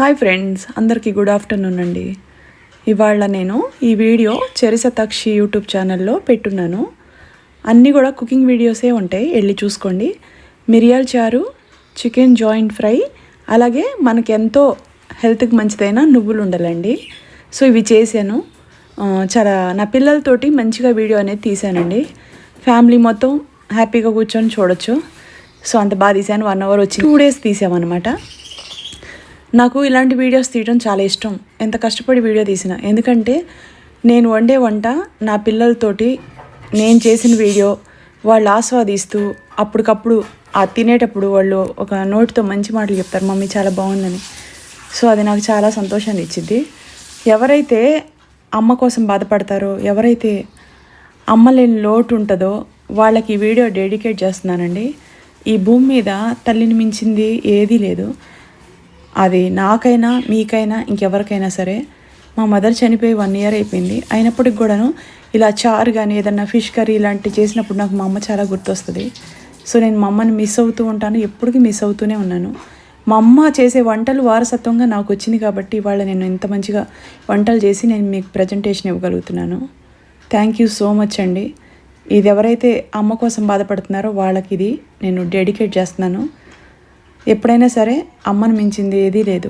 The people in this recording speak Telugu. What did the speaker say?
హాయ్ ఫ్రెండ్స్, అందరికీ గుడ్ ఆఫ్టర్నూన్ అండి. ఇవాళ నేను ఈ వీడియో చెరిసతాక్షి యూట్యూబ్ ఛానల్లో పెట్టున్నాను. అన్నీ కూడా కుకింగ్ వీడియోసే ఉంటాయి, వెళ్ళి చూసుకోండి. మిరియాల చారు, చికెన్ జాయింట్ ఫ్రై, అలాగే మనకి ఎంతో హెల్త్కి మంచిదైన నువ్వులు ఉండాలండి. సో ఇవి చేశాను. చాలా నా పిల్లలతోటి మంచిగా వీడియో అనేది తీశానండి. ఫ్యామిలీ మొత్తం హ్యాపీగా కూర్చొని చూడొచ్చు. సో అంత బాగా తీశాను. 1 hour వచ్చి 2 days తీసామన్నమాట. నాకు ఇలాంటి వీడియోస్ తీయడం చాలా ఇష్టం, ఎంత కష్టపడి వీడియో తీసిన. ఎందుకంటే నేను వండే వంట నా పిల్లలతోటి నేను చేసిన వీడియో వాళ్ళు ఆస్వాదిస్తూ అప్పటికప్పుడు ఆ తినేటప్పుడు వాళ్ళు ఒక నోటితో మంచి మాటలు చెప్తారు, మమ్మీ చాలా బాగుందని. సో అది నాకు చాలా సంతోషాన్ని ఇచ్చింది. ఎవరైతే అమ్మ కోసం బాధపడతారో, ఎవరైతే అమ్మ లేని లోటు ఉంటుందో వాళ్ళకి ఈ వీడియో డెడికేట్ చేస్తున్నానండి. ఈ భూమి మీద తల్లిని మించింది ఏదీ లేదు. అది నాకైనా మీకైనా ఇంకెవరికైనా సరే. మా మదర్ చనిపోయి 1 year అయిపోయింది. అయినప్పటికి కూడాను ఇలా చారు కానీ ఏదన్నా ఫిష్ కర్రీ ఇలాంటివి చేసినప్పుడు నాకు మా అమ్మ చాలా గుర్తొస్తుంది. సో నేను మా అమ్మని మిస్ అవుతూ ఉంటాను, ఎప్పటికీ మిస్ అవుతూనే ఉన్నాను. మా అమ్మ చేసే వంటలు వారసత్వంగా నాకు వచ్చింది కాబట్టి ఇవాళ నేను ఇంత మంచిగా వంటలు చేసి నేను మీకు ప్రజెంటేషన్ ఇవ్వగలుగుతున్నాను. థ్యాంక్ యూ సో మచ్ అండి. ఇది ఎవరైతే అమ్మ కోసం బాధపడుతున్నారో వాళ్ళకి ఇది నేను డెడికేట్ చేస్తున్నాను. ఎప్పుడైనా సరే అమ్మను మించింది ఏదీ లేదు.